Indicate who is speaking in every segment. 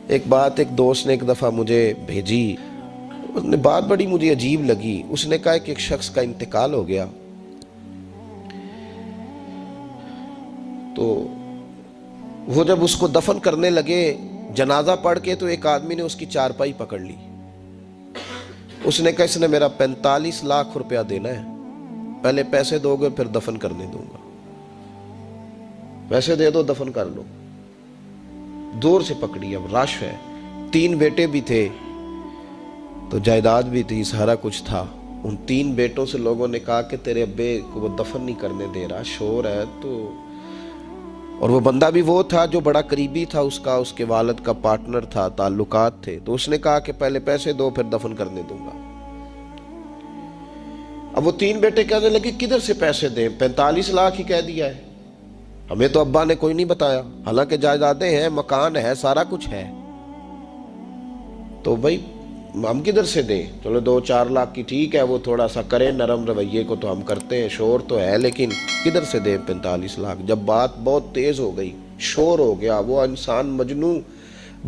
Speaker 1: ایک بات ایک دوست نے ایک دفعہ مجھے بھیجی، اس نے بات بڑی مجھے عجیب لگی۔ اس نے کہا کہ ایک شخص کا انتقال ہو گیا، تو وہ جب اس کو دفن کرنے لگے جنازہ پڑھ کے، تو ایک آدمی نے اس کی چارپائی پکڑ لی۔ اس نے کہا اس نے میرا 45 لاکھ روپیہ دینا ہے، پہلے پیسے دو گے پھر دفن کرنے دوں گا، پیسے دے دو دفن کر لو۔ دور سے پکڑی، اب رش ہے، 3 بیٹے بھی تھے تو جائیداد بھی تھی، سارا کچھ تھا۔ ان 3 بیٹوں سے لوگوں نے کہا کہ تیرے ابے کو وہ دفن نہیں کرنے دے رہا، شور ہے تو۔ اور وہ بندہ بھی وہ تھا جو بڑا قریبی تھا اس کا، اس کے والد کا پارٹنر تھا، تعلقات تھے، تو اس نے کہا کہ پہلے پیسے دو پھر دفن کرنے دوں گا۔ اب وہ 3 بیٹے کہنے لگے کدھر سے پیسے دیں، 45 لاکھ ہی کہہ دیا ہے، ہمیں تو ابا نے کوئی نہیں بتایا، حالانکہ جائیدادیں ہیں، مکان ہے، سارا کچھ ہے، تو بھائی ہم کدھر سے دیں؟ چلو 2-4 لاکھ کی ٹھیک ہے، وہ تھوڑا سا کریں، نرم رویے کو تو ہم کرتے ہیں، شور تو ہے، لیکن کدھر سے دیں 45 لاکھ؟ جب بات بہت تیز ہو گئی، شور ہو گیا، وہ انسان مجنون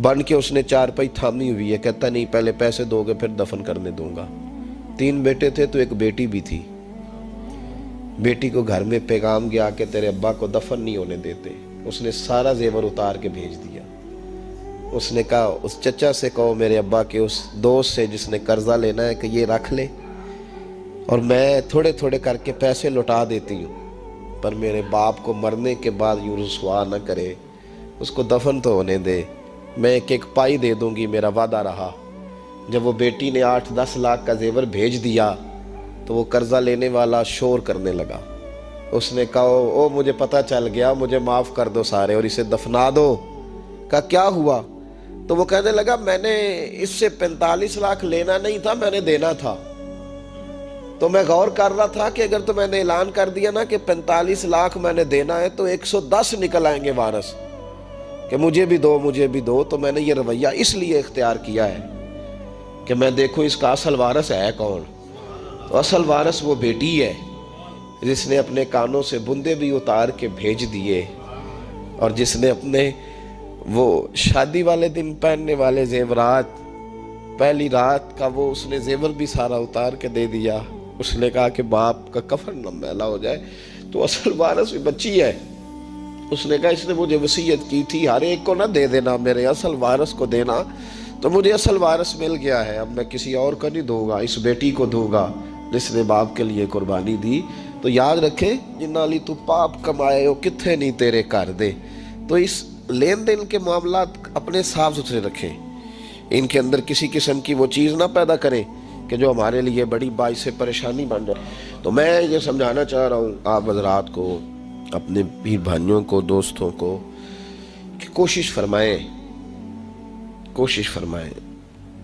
Speaker 1: بن کے اس نے چارپائی تھامی ہوئی ہے، کہتا نہیں پہلے پیسے دو گے پھر دفن کرنے دوں گا۔ 3 بیٹے تھے تو ایک بیٹی بھی تھی، بیٹی کو گھر میں پیغام گیا کہ تیرے ابا کو دفن نہیں ہونے دیتے، اس نے سارا زیور اتار کے بھیج دیا۔ اس نے کہا اس چچا سے کہو میرے ابا کے اس دوست سے جس نے قرضہ لینا ہے کہ یہ رکھ لے، اور میں تھوڑے تھوڑے کر کے پیسے لوٹا دیتی ہوں، پر میرے باپ کو مرنے کے بعد یوں رسوا نہ کرے، اس کو دفن تو ہونے دے، میں ایک پائی دے دوں گی، میرا وعدہ رہا۔ جب وہ بیٹی نے 8-10 لاکھ کا زیور بھیج دیا تو وہ قرضہ لینے والا شور کرنے لگا۔ اس نے کہا او مجھے پتہ چل گیا، مجھے معاف کر دو سارے اور اسے دفنا دو۔ کہا کیا ہوا؟ تو وہ کہنے لگا میں نے اس سے 45 لاکھ لینا نہیں تھا، میں نے دینا تھا، تو میں غور کر رہا تھا کہ اگر تو میں نے اعلان کر دیا نا کہ 45 لاکھ میں نے دینا ہے تو 110 نکل آئیں گے وارث کہ مجھے بھی دو مجھے بھی دو، تو میں نے یہ رویہ اس لیے اختیار کیا ہے کہ میں دیکھوں اس کا اصل وارث ہے کون۔ تو اصل وارث وہ بیٹی ہے جس نے اپنے کانوں سے بندے بھی اتار کے بھیج دیے، اور جس نے اپنے وہ شادی والے دن پہننے والے زیورات، پہلی رات کا وہ اس نے زیور بھی سارا اتار کے دے دیا۔ اس نے کہا کہ باپ کا کفن نہ میلا ہو جائے، تو اصل وارث بھی بچی ہے۔ اس نے کہا اس نے مجھے وصیت کی تھی ہر ایک کو نہ دے دینا، میرے اصل وارث کو دینا، تو مجھے اصل وارث مل گیا ہے، اب میں کسی اور کو نہیں دوں گا، اس بیٹی کو دوں گا جس نے باپ کے لیے قربانی دی۔ تو یاد رکھے جنہاں لی تو پاپ کمائے ہو کتھے نہیں تیرے کر دے۔ تو اس لین دین کے معاملات اپنے صاف ستھرے رکھیں، ان کے اندر کسی قسم کی وہ چیز نہ پیدا کریں کہ جو ہمارے لیے بڑی باعث پریشانی بن جائے۔ تو میں یہ سمجھانا چاہ رہا ہوں آپ حضرات کو، اپنے پیر بھائیوں کو، دوستوں کو، کہ کوشش فرمائیں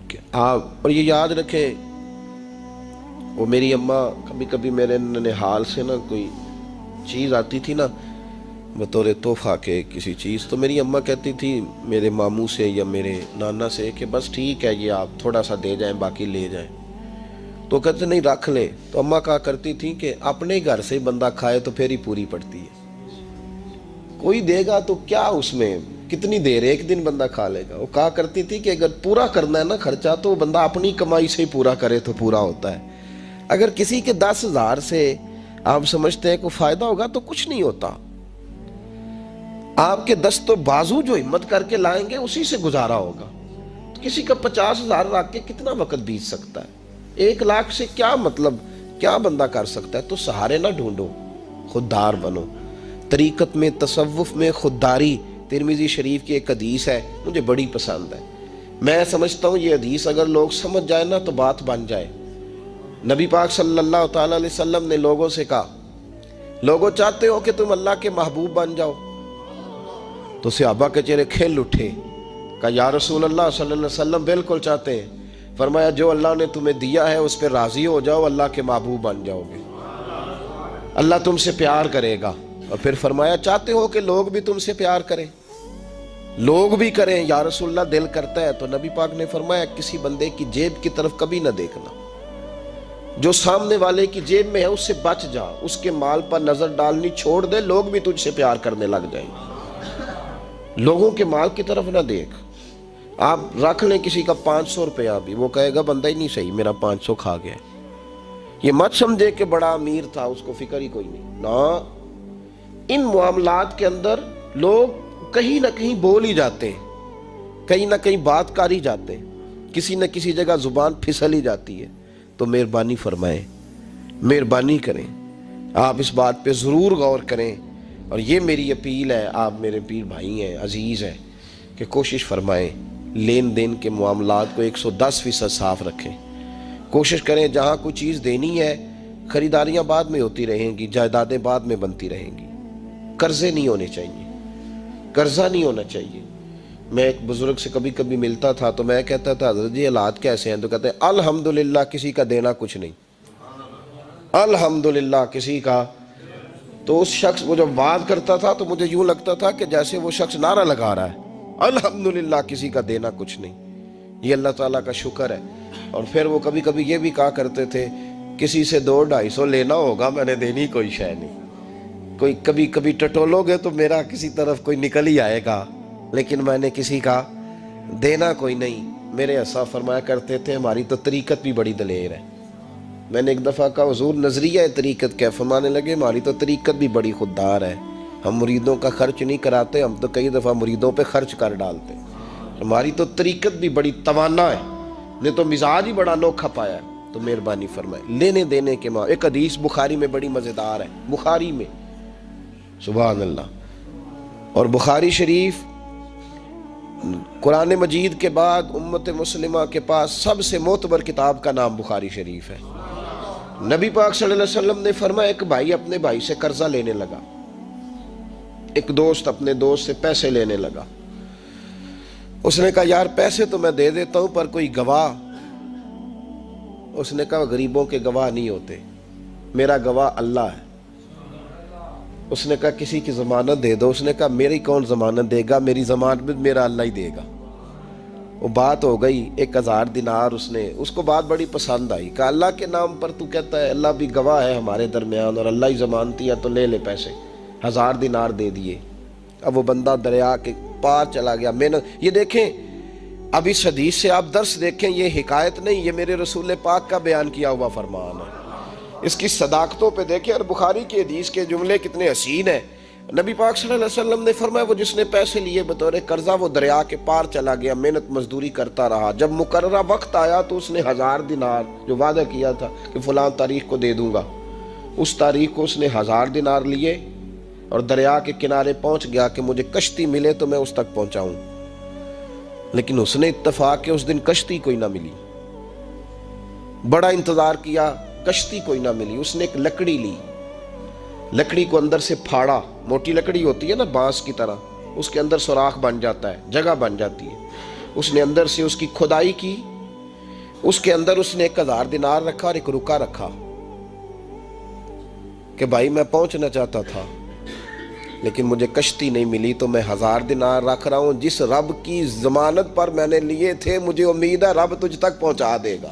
Speaker 1: کہ آپ، اور یہ یاد رکھیں وہ میری اماں کبھی کبھی میرے ننھیال سے نا کوئی چیز آتی تھی نا بطور تحفہ کے کسی چیز، تو میری اماں کہتی تھی میرے ماموں سے یا میرے نانا سے کہ بس ٹھیک ہے یہ آپ تھوڑا سا دے جائیں باقی لے جائیں، تو کہتے نہیں رکھ لیں۔ تو اماں کہا کرتی تھی کہ اپنے گھر سے بندہ کھائے تو پھر ہی پوری پڑتی ہے، کوئی دے گا تو کیا اس میں کتنی دیر، ایک دن بندہ کھا لے گا۔ وہ کہا کرتی تھی کہ اگر پورا کرنا ہے نا خرچہ تو بندہ اپنی کمائی سے ہی پورا کرے تو پورا ہوتا ہے، اگر کسی کے 10,000 سے آپ سمجھتے ہیں کوئی فائدہ ہوگا تو کچھ نہیں ہوتا۔ آپ کے دست و بازو جو ہمت کر کے لائیں گے اسی سے گزارا ہوگا۔ کسی کا 50,000 رکھ کے کتنا وقت بیت سکتا ہے، 1 لاکھ سے کیا مطلب، کیا بندہ کر سکتا ہے؟ تو سہارے نہ ڈھونڈو، خوددار بنو۔ طریقت میں، تصوف میں خودداری، ترمذی شریف کی ایک حدیث ہے مجھے بڑی پسند ہے، میں سمجھتا ہوں یہ حدیث اگر لوگ سمجھ جائیں نا تو بات بن جائے۔ نبی پاک صلی اللہ تعالیٰ علیہ وسلم نے لوگوں سے کہا لوگوں چاہتے ہو کہ تم اللہ کے محبوب بن جاؤ؟ تو صحابہ کے چہرے کھل اٹھے، کہا یا رسول اللہ صلی اللہ علیہ وسلم بالکل چاہتے ہیں۔ فرمایا جو اللہ نے تمہیں دیا ہے اس پہ راضی ہو جاؤ، اللہ کے محبوب بن جاؤ گے، اللہ تم سے پیار کرے گا۔ اور پھر فرمایا چاہتے ہو کہ لوگ بھی تم سے پیار کریں؟ لوگ بھی کریں یا رسول اللہ، دل کرتا ہے۔ تو نبی پاک نے فرمایا کسی بندے کی جیب کی طرف کبھی نہ دیکھنا، جو سامنے والے کی جیب میں ہے اس سے بچ جا، اس کے مال پر نظر ڈالنی چھوڑ دے، لوگ بھی تجھ سے پیار کرنے لگ جائیں گے۔ لوگوں کے مال کی طرف نہ دیکھ، آپ رکھ لیں کسی کا 500 روپیہ بھی، وہ کہے گا بندہ ہی نہیں صحیح، میرا 500 کھا گیا۔ یہ مت سمجھے کہ بڑا امیر تھا، اس کو فکر ہی کوئی نہیں، نہ۔ ان معاملات کے اندر لوگ کہیں نہ کہیں بول ہی جاتے ہیں، کہیں نہ کہیں بات کر ہی جاتے ہیں، کسی نہ کسی جگہ زبان پھسل ہی جاتی ہے۔ تو مہربانی فرمائیں، مہربانی کریں، آپ اس بات پہ ضرور غور کریں، اور یہ میری اپیل ہے، آپ میرے پیر بھائی ہیں، عزیز ہیں، کہ کوشش فرمائیں لین دین کے معاملات کو 110% صاف رکھیں۔ کوشش کریں جہاں کوئی چیز دینی ہے، خریداریاں بعد میں ہوتی رہیں گی، جائیدادیں بعد میں بنتی رہیں گی، قرضے نہیں ہونے چاہیے، قرضہ نہیں ہونا چاہیے۔ میں ایک بزرگ سے کبھی کبھی ملتا تھا تو میں کہتا تھا حضرت جی حالات کیسے ہیں؟ تو کہتے ہیں الحمدللہ کسی کا دینا کچھ نہیں، الحمدللہ کسی کا۔ تو اس شخص وہ جب بات کرتا تھا تو مجھے یوں لگتا تھا کہ جیسے وہ شخص نعرہ لگا رہا ہے، الحمدللہ کسی کا دینا کچھ نہیں۔ یہ اللہ تعالیٰ کا شکر ہے۔ اور پھر وہ کبھی کبھی یہ بھی کہا کرتے تھے کسی سے 200-250 لینا ہوگا، میں نے دینی کوئی شے نہیں، کوئی کبھی کبھی ٹٹولو گے تو میرا کسی طرف کوئی نکل ہی آئے گا، لیکن میں نے کسی کا دینا کوئی نہیں۔ میرے ایسا فرمایا کرتے تھے ہماری تو طریقت بھی بڑی دلیر ہے۔ میں نے ایک دفعہ کہا حضور نظریہ طریقت کیا؟ فرمانے لگے ہماری تو طریقت بھی بڑی خوددار ہے، ہم مریدوں کا خرچ نہیں کراتے، ہم تو کئی دفعہ مریدوں پہ خرچ کر ڈالتے، ہماری تو طریقت بھی بڑی توانا ہے، نے تو مزاج ہی بڑا انوکھا پایا ہے۔ تو مہربانی فرمائے لینے دینے کے ایک حدیث بخاری میں بڑی مزیدار ہے، بخاری میں، سبحان اللہ۔ اور بخاری شریف قرآن مجید کے بعد امت مسلمہ کے پاس سب سے معتبر کتاب کا نام بخاری شریف ہے۔ نبی پاک صلی اللہ علیہ وسلم نے فرمایا ایک بھائی اپنے بھائی سے قرضہ لینے لگا، ایک دوست اپنے دوست سے پیسے لینے لگا۔ اس نے کہا یار پیسے تو میں دے دیتا ہوں پر کوئی گواہ۔ اس نے کہا غریبوں کے گواہ نہیں ہوتے، میرا گواہ اللہ ہے۔ اس نے کہا کسی کی ضمانت دے دو۔ اس نے کہا میری کون ضمانت دے گا، میری ضمانت میرا اللہ ہی دے گا۔ وہ بات ہو گئی 1000 دینار، اس کو بات بڑی پسند آئی، کہا اللہ کے نام پر تو کہتا ہے، اللہ بھی گواہ ہے ہمارے درمیان اور اللہ ہی ضمانتی ہے، تو لے لے پیسے۔ 1000 دینار دے دیے۔ اب وہ بندہ دریا کے پار چلا گیا۔ محنت، یہ دیکھیں اب اس حدیث سے آپ درس دیکھیں، یہ حکایت نہیں، یہ میرے رسول پاک کا بیان کیا ہوا فرمان ہے۔ اس کی صداقتوں پہ دیکھیں، اور بخاری کی حدیث کے جملے کتنے حسین ہیں۔ نبی پاک صلی اللہ علیہ وسلم نے فرمایا وہ جس نے پیسے لیے بطور قرضہ وہ دریا کے پار چلا گیا، محنت مزدوری کرتا رہا، جب مقررہ وقت آیا تو اس نے 1000 دینار جو وعدہ کیا تھا کہ فلاں تاریخ کو دے دوں گا، اس تاریخ کو اس نے 1000 دینار لیے اور دریا کے کنارے پہنچ گیا کہ مجھے کشتی ملے تو میں اس تک پہنچاؤں۔ لیکن اس نے اتفاق کہ اس دن کشتی کوئی نہ ملی، بڑا انتظار کیا، کشتی کوئی نہ ملی۔ اس نے ایک لکڑی لی، لکڑی کو اندر سے پھاڑا، موٹی لکڑی ہوتی ہے نا بانس کی طرح، اس کے اندر سوراخ بن جاتا ہے، جگہ بن جاتی ہے۔ اس نے اندر سے اس کی کھدائی کی، اس کے اندر اس نے 1000 دینار رکھا اور ایک رکا رکھا کہ بھائی میں پہنچنا چاہتا تھا لیکن مجھے کشتی نہیں ملی تو میں 1000 دینار رکھ رہا ہوں، جس رب کی ضمانت پر میں نے لیے تھے مجھے امید ہے رب تجھ تک پہنچا دے گا،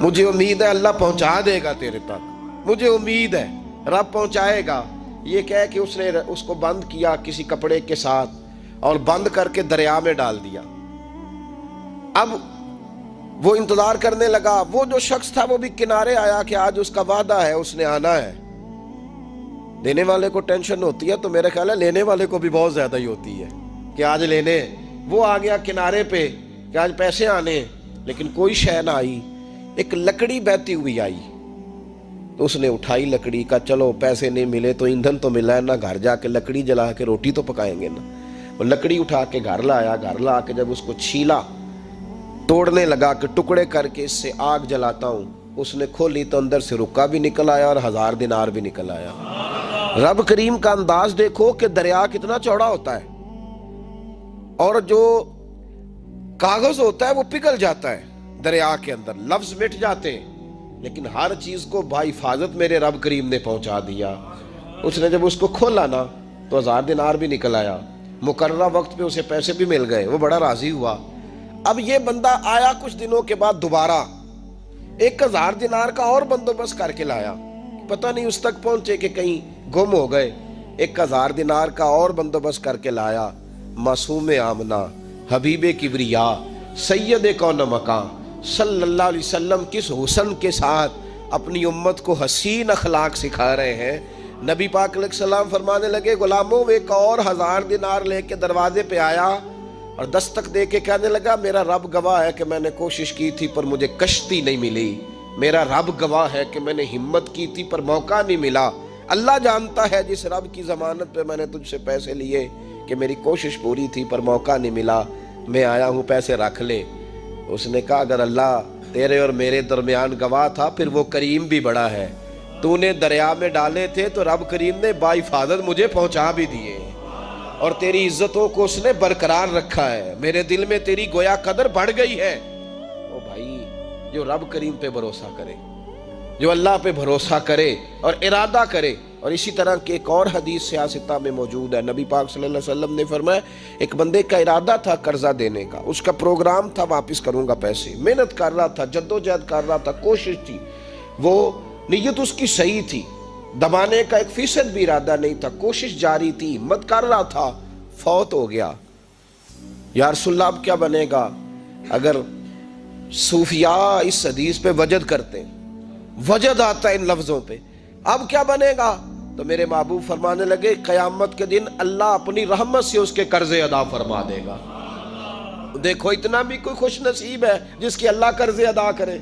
Speaker 1: مجھے امید ہے اللہ پہنچا دے گا تیرے تک، مجھے امید ہے رب پہنچائے گا۔ یہ کہہ کہ اس نے اس کو بند کیا کسی کپڑے کے ساتھ اور بند کر کے دریا میں ڈال دیا۔ اب وہ انتظار کرنے لگا، وہ جو شخص تھا وہ بھی کنارے آیا کہ آج اس کا وعدہ ہے، اس نے آنا ہے۔ دینے والے کو ٹینشن ہوتی ہے تو میرے خیال ہے لینے والے کو بھی بہت زیادہ ہی ہوتی ہے کہ آج لینے۔ وہ آ گیا کنارے پہ کہ آج پیسے آنے، لیکن کوئی شے نہ آئی، ایک لکڑی بہتی ہوئی آئی تو اس نے اٹھائی لکڑی کا، چلو پیسے نہیں ملے تو ایندھن تو ملا ہے نا، گھر جا کے لکڑی جلا کے روٹی تو پکائیں گے نا۔ وہ لکڑی اٹھا کے گھر لایا، گھر لا کے جب اس کو چھیلا، توڑنے لگا کہ ٹکڑے کر کے اس سے آگ جلاتا ہوں، اس نے کھولی تو اندر سے رکا بھی نکل آیا اور 1000 دینار بھی نکل آیا۔ رب کریم کا انداز دیکھو کہ دریا کتنا چوڑا ہوتا ہے اور جو کاغذ ہوتا ہے وہ پگھل جاتا ہے دریا کے اندر، لفظ مٹ جاتے ہیں، لیکن ہر چیز کو بحفاظت میرے رب کریم نے پہنچا دیا۔ اس نے جب اس کو کھولا نا تو 1000 دینار بھی نکل آیا، مقررہ وقت پہ اسے پیسے بھی مل گئے، وہ بڑا راضی ہوا۔ اب یہ بندہ آیا کچھ دنوں کے بعد دوبارہ 1000 دینار کا اور بندوبست کر کے لایا، پتہ نہیں اس تک پہنچے کہ کہیں گم ہو گئے۔ 1000 دینار کا اور بندوبست کر کے لایا، معصوم آمنہ حبیب کبریا سید کون مکان صلی اللہ علیہ وسلم کس حسن کے ساتھ اپنی امت کو حسین اخلاق سکھا رہے ہیں۔ نبی پاک علیہ السلام فرمانے لگے غلاموں وہ ایک اور 1000 دینار لے کے دروازے پہ آیا اور دستک دے کے کہنے لگا میرا رب گواہ ہے کہ میں نے کوشش کی تھی پر مجھے کشتی نہیں ملی، میرا رب گواہ ہے کہ میں نے ہمت کی تھی پر موقع نہیں ملا، اللہ جانتا ہے جس رب کی ضمانت پہ میں نے تجھ سے پیسے لیے کہ میری کوشش پوری تھی پر موقع نہیں ملا، میں آیا ہوں پیسے رکھ لے۔ اس نے کہا اگر اللہ تیرے اور میرے درمیان گواہ تھا پھر وہ کریم بھی بڑا ہے، تو نے دریا میں ڈالے تھے تو رب کریم نے باحفاظت مجھے پہنچا بھی دیے اور تیری عزتوں کو اس نے برقرار رکھا ہے، میرے دل میں تیری گویا قدر بڑھ گئی ہے۔ او بھائی جو رب کریم پہ بھروسہ کرے، جو اللہ پہ بھروسہ کرے اور ارادہ کرے، اور اسی طرح کی ایک اور حدیث سیاستہ میں موجود ہے، نبی پاک صلی اللہ علیہ وسلم نے فرمایا ایک بندے کا ارادہ تھا قرضہ دینے کا، اس کا پروگرام تھا واپس کروں گا پیسے، محنت کر رہا تھا، جدوجہد کر رہا تھا، کوشش تھی، وہ نیت اس کی صحیح تھی، دبانے کا 1% بھی ارادہ نہیں تھا، کوشش جاری تھی، ہمت کر رہا تھا، فوت ہو گیا۔ یا رسول اللہ اب کیا بنے گا؟ اگر صوفیاء اس حدیث پہ وجد کرتے، وجد آتا ہے ان لفظوں پہ، اب کیا بنے گا؟ تو میرے محبوب فرمانے لگے قیامت کے دن اللہ اپنی رحمت سے اس کے قرضے ادا فرما دے گا۔ دیکھو اتنا بھی کوئی خوش نصیب ہے جس کی اللہ قرضے ادا کرے،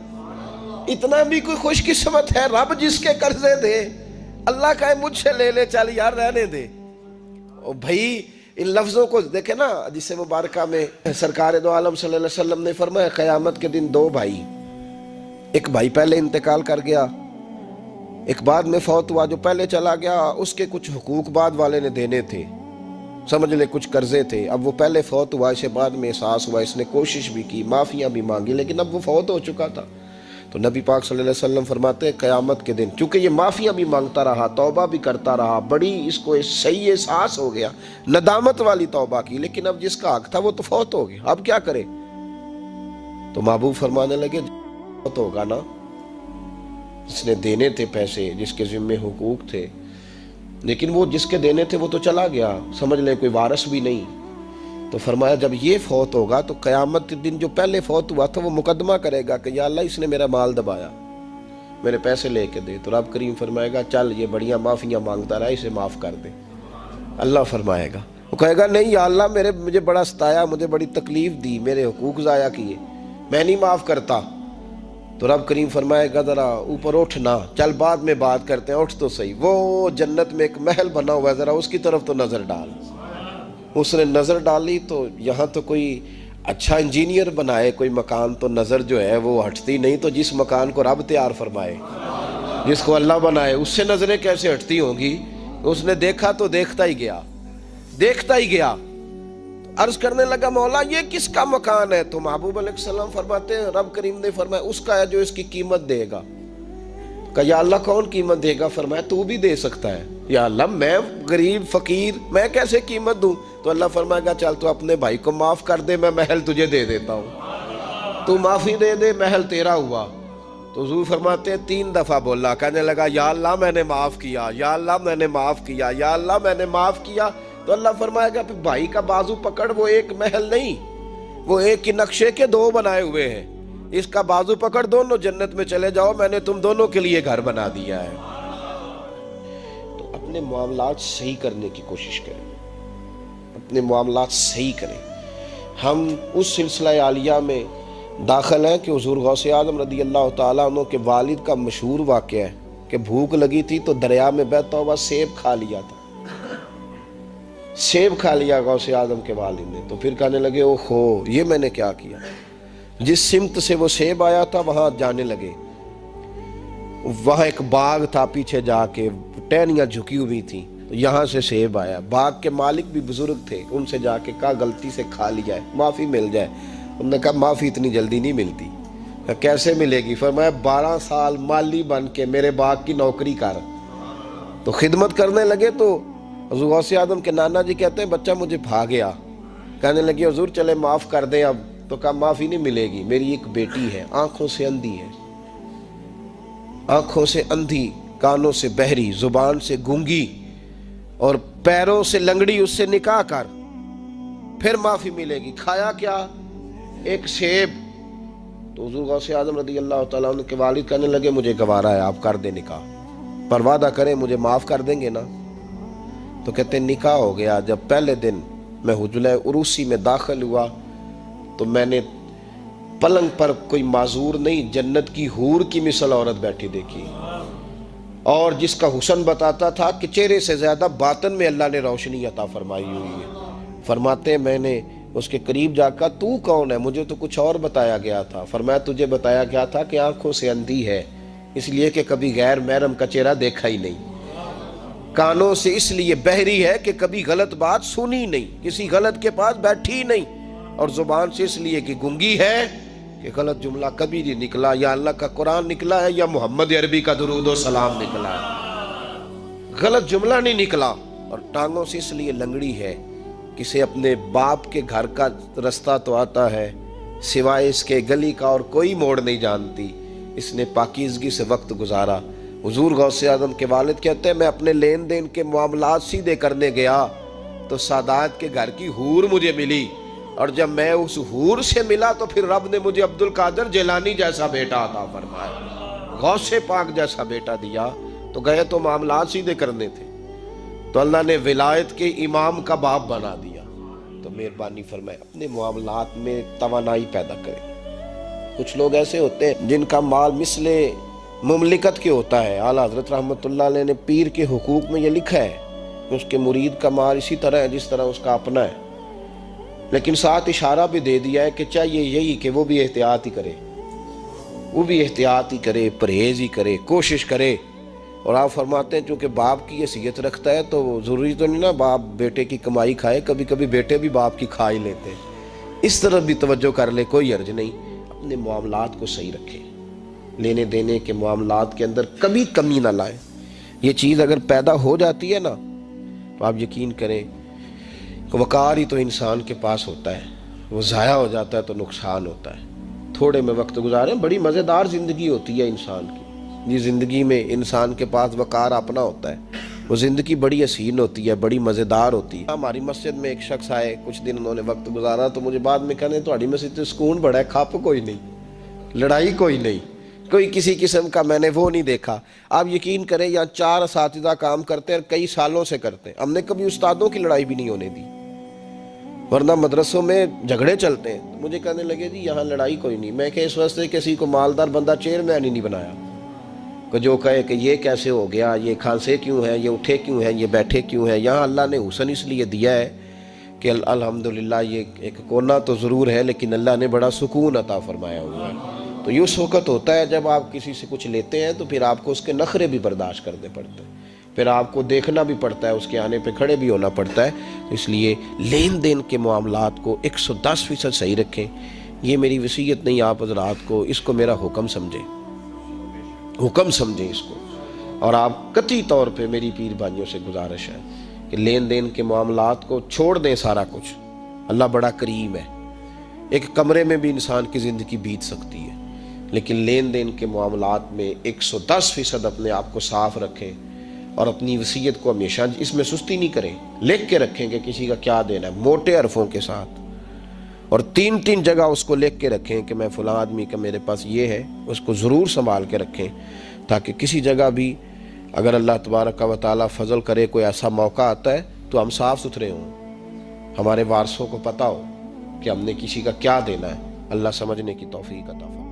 Speaker 1: اتنا بھی کوئی خوش قسمت ہے رب جس کے قرضے دے، اللہ کہے مجھ سے لے لے چل یار رہنے دے۔ او بھائی ان لفظوں کو دیکھیں نا، حدیث مبارکہ میں سرکار دو عالم صلی اللہ علیہ وسلم نے فرمایا قیامت کے دن 2 بھائی، ایک بھائی پہلے انتقال کر گیا، ایک بعد میں فوت ہوا، جو پہلے چلا گیا اس کے کچھ حقوق بعد والے نے دینے تھے، سمجھ لے کچھ قرضے تھے، اب وہ پہلے فوت ہوا، اسے بعد میں احساس ہوا، اس نے کوشش بھی کی، معافیاں بھی مانگی، لیکن اب وہ فوت ہو چکا تھا۔ تو نبی پاک صلی اللہ علیہ وسلم فرماتے ہیں قیامت کے دن چونکہ یہ معافیاں بھی مانگتا رہا، توبہ بھی کرتا رہا، بڑی اس کو صحیح احساس ہو گیا، ندامت والی توبہ کی، لیکن اب جس کا حق تھا وہ تو فوت ہو گیا، اب کیا کرے؟ تو محبوب فرمانے لگے فوت ہوگا نا، جس نے دینے تھے پیسے، جس کے ذمے حقوق تھے، لیکن وہ جس کے دینے تھے وہ تو چلا گیا، سمجھ لیں کوئی وارث بھی نہیں۔ تو فرمایا جب یہ فوت ہوگا تو قیامت کے دن جو پہلے فوت ہوا تھا وہ مقدمہ کرے گا کہ یا اللہ اس نے میرا مال دبایا، میرے پیسے لے کے دے، تو رب کریم فرمائے گا چل یہ بڑیاں معافیاں مانگتا رہا، اسے معاف کر دے۔ اللہ فرمائے گا، وہ کہے گا نہیں یا اللہ مجھے بڑا ستایا، مجھے بڑی تکلیف دی، میرے حقوق ضائع کیے، میں نہیں معاف کرتا۔ تو رب کریم فرمائے گا ذرا اوپر اٹھنا، چل بعد میں بات کرتے ہیں، اٹھ تو صحیح، وہ جنت میں ایک محل بنا ہوا ہے، ذرا اس کی طرف تو نظر ڈال۔ اس نے نظر ڈالی تو یہاں تو کوئی اچھا انجینئر بنائے کوئی مکان تو نظر جو ہے وہ ہٹتی نہیں، تو جس مکان کو رب تیار فرمائے، جس کو اللہ بنائے، اس سے نظریں کیسے ہٹتی ہوں گی؟ اس نے دیکھا تو دیکھتا ہی گیا، دیکھتا ہی گیا۔ عرض کرنے لگا مولا یہ کس کا مکان ہے؟ تو محبوب علیہ السلام فرماتے ہیں رب کریم نے فرمایا اس کا ہے جو اس کی قیمت دے گا۔ کہ یا اللہ کون قیمت دے گا؟ فرمایا تو بھی دے سکتا ہے۔ یا اللہ میں غریب فقیر میں کیسے قیمت دوں؟ تو اللہ فرمائے گا چل تو اپنے بھائی کو معاف کر دے، میں محل تجھے دے دیتا ہوں، تو معافی دے دے، محل تیرا ہوا۔ تو حضور فرماتے ہیں 3 دفعہ بولا، کہنے لگا یا اللہ میں نے معاف کیا، یا اللہ میں نے معاف کیا، یا اللہ میں نے معاف کیا۔ تو اللہ فرمائے گا پھر بھائی کا بازو پکڑ، وہ ایک محل نہیں، وہ ایک ہی نقشے کے 2 بنائے ہوئے ہیں، اس کا بازو پکڑ، دونوں جنت میں چلے جاؤ، میں نے تم دونوں کے لیے گھر بنا دیا ہے۔ تو اپنے معاملات صحیح کرنے کی کوشش کریں، اپنے معاملات صحیح کریں۔ ہم اس سلسلہ عالیہ میں داخل ہیں کہ حضور غوث اعظم رضی اللہ تعالیٰ عنہ کے والد کا مشہور واقعہ ہے کہ بھوک لگی تھی تو دریا میں بہتا ہوا سیب کھا لیا تھا، سیب کھا لیا غوث اعظم کے والد نے۔ تو پھر کہنے لگے اوہو یہ میں نے کیا کیا؟ جس سمت سے وہ سیب آیا تھا وہاں جانے لگے، وہاں ایک باغ تھا، پیچھے جا کے ٹہنیاں جھکی ہوئی تھیں، یہاں سے سیب آیا۔ باغ کے مالک بھی بزرگ تھے، ان سے جا کے کہا غلطی سے کھا لیا ہے، معافی مل جائے۔ انہوں نے کہا معافی اتنی جلدی نہیں ملتی۔ کیسے ملے گی؟ فرمایا 12 سال مالی بن کے میرے باغ کی نوکری کر۔ تو خدمت کرنے لگے تو حضور غوث اعظم کے نانا جی کہتے ہیں بچہ مجھے بھا گیا، کہنے لگے حضور چلے معاف کر دیں اب۔ تو کہا معافی نہیں ملے گی، میری ایک بیٹی ہے، آنکھوں سے اندھی ہے، آنکھوں سے اندھی، کانوں سے بہری، زبان سے گونگی اور پیروں سے لنگڑی، اس سے نکاح کر، پھر معافی ملے گی۔ کھایا کیا؟ ایک سیب۔ تو حضور غوث اعظم رضی اللہ تعالیٰ عنہ کے والد کہنے لگے مجھے گوارا ہے، آپ کر دیں نکاح، پر وعدہ کریں مجھے معاف کر دیں گے نا؟ تو کہتے ہیں نکاح ہو گیا۔ جب پہلے دن میں حجرہ عروسی میں داخل ہوا تو میں نے پلنگ پر کوئی معذور نہیں، جنت کی حور کی مثل عورت بیٹھی دیکھی، اور جس کا حسن بتاتا تھا کہ چہرے سے زیادہ باطن میں اللہ نے روشنی عطا فرمائی ہوئی ہے۔ فرماتے ہیں میں نے اس کے قریب جا کر تو کون ہے؟ مجھے تو کچھ اور بتایا گیا تھا۔ فرمایا تجھے بتایا گیا تھا کہ آنکھوں سے اندھی ہے، اس لیے کہ کبھی غیر محرم کا چہرہ دیکھا ہی نہیں، کانوں سے اس لیے بہری ہے کہ کبھی غلط بات سنی نہیں، کسی غلط کے پاس بیٹھی نہیں، اور زبان سے اس لیے کہ گنگی ہے کہ غلط جملہ کبھی نہیں نکلا، یا اللہ کا قرآن نکلا ہے یا محمد عربی کا درود و سلام نکلا ہے، غلط جملہ نہیں نکلا۔ اور ٹانگوں سے اس لیے لنگڑی ہے، کسے اپنے باپ کے گھر کا رستہ تو آتا ہے، سوائے اس کے گلی کا اور کوئی موڑ نہیں جانتی، اس نے پاکیزگی سے وقت گزارا۔ حضور غوث اعظم کے والد کہتے ہیں میں اپنے لین دین کے معاملات سیدھے کرنے گیا تو سادات کے گھر کی حور مجھے ملی، اور جب میں اس حور سے ملا تو پھر رب نے مجھے عبد القادر جیلانی جیسا بیٹا عطا فرمایا، غوث پاک جیسا بیٹا دیا۔ تو گئے تو معاملات سیدھے کرنے تھے، تو اللہ نے ولایت کے امام کا باپ بنا دیا۔ تو مہربانی فرمائے اپنے معاملات میں توانائی پیدا کریں۔ کچھ لوگ ایسے ہوتے ہیں جن کا مال مثل مملکت کے ہوتا ہے۔ اعلیٰ حضرت رحمۃ اللہ علیہ نے پیر کے حقوق میں یہ لکھا ہے کہ اس کے مرید کا مال اسی طرح ہے جس طرح اس کا اپنا ہے، لیکن ساتھ اشارہ بھی دے دیا ہے کہ چاہیے یہی کہ وہ بھی احتیاط ہی کرے، وہ بھی احتیاط ہی کرے، پرہیز ہی کرے، کوشش کرے۔ اور آپ فرماتے ہیں چونکہ باپ کی حیثیت رکھتا ہے تو ضروری تو نہیں نا باپ بیٹے کی کمائی کھائے، کبھی کبھی بیٹے بھی باپ کی کھا ہی لیتے ہیں، اس طرف بھی توجہ کر لے، کوئی حرج نہیں۔ اپنے معاملات کو صحیح رکھیں، لینے دینے کے معاملات کے اندر کبھی کمی نہ لائیں۔ یہ چیز اگر پیدا ہو جاتی ہے نا تو آپ یقین کریں کہ وقار ہی تو انسان کے پاس ہوتا ہے، وہ ضائع ہو جاتا ہے تو نقصان ہوتا ہے۔ تھوڑے میں وقت گزاریں، بڑی مزیدار زندگی ہوتی ہے انسان کی۔ یہ زندگی میں انسان کے پاس وقار اپنا ہوتا ہے، وہ زندگی بڑی حسین ہوتی ہے، بڑی مزیدار ہوتی ہے۔ ہماری مسجد میں ایک شخص آئے، کچھ دن انہوں نے وقت گزارا تو مجھے بعد میں کہنے تہاڈی مسجد سے سکون بڑا ہے، کھپ کوئی نہیں، لڑائی کوئی نہیں، کوئی کسی قسم کا میں نے وہ نہیں دیکھا۔ آپ یقین کریں یہاں 4 اساتذہ کام کرتے ہیں اور کئی سالوں سے کرتے ہیں، ہم نے کبھی استادوں کی لڑائی بھی نہیں ہونے دی، ورنہ مدرسوں میں جھگڑے چلتے ہیں۔ مجھے کہنے لگے جی یہاں لڑائی کوئی نہیں۔ میں کہ اس واسطے کسی کو مالدار بندہ چیئرمین ہی نہیں بنایا کہ جو کہے کہ یہ کیسے ہو گیا، یہ کھانسے کیوں ہیں، یہ اٹھے کیوں ہیں، یہ بیٹھے کیوں ہیں۔ یہاں اللہ نے حسن اس لیے دیا ہے کہ الحمدللہ یہ ایک کونا تو ضرور ہے لیکن اللہ نے بڑا سکون عطا فرمایا ہوا ہے۔ تو یہ اس وقت ہوتا ہے جب آپ کسی سے کچھ لیتے ہیں تو پھر آپ کو اس کے نخرے بھی برداشت کرنے پڑتے ہیں، پھر آپ کو دیکھنا بھی پڑتا ہے، اس کے آنے پہ کھڑے بھی ہونا پڑتا ہے۔ اس لیے لین دین کے معاملات کو 110% صحیح رکھیں۔ یہ میری وصیت نہیں آپ حضرات کو، اس کو میرا حکم سمجھیں، حکم سمجھیں اس کو۔ اور آپ قطعی طور پہ میری پیر بھائیوں سے گزارش ہے کہ لین دین کے معاملات کو چھوڑ دیں سارا کچھ۔ اللہ بڑا کریم ہے، ایک کمرے میں بھی انسان کی زندگی بیت سکتی ہے، لیکن لین دین کے معاملات میں 110% اپنے آپ کو صاف رکھیں، اور اپنی وصیت کو ہمیشہ اس میں سستی نہیں کریں، لکھ کے رکھیں کہ کسی کا کیا دینا ہے، موٹے حرفوں کے ساتھ، اور 3 جگہ اس کو لکھ کے رکھیں کہ میں فلاں آدمی کا میرے پاس یہ ہے، اس کو ضرور سنبھال کے رکھیں تاکہ کسی جگہ بھی اگر اللہ تبارک و تعالیٰ فضل کرے کوئی ایسا موقع آتا ہے تو ہم صاف ستھرے ہوں، ہمارے وارثوں کو پتہ ہو کہ ہم نے کسی کا کیا دینا ہے۔ اللہ سمجھنے کی توفیق عطا فرمائے۔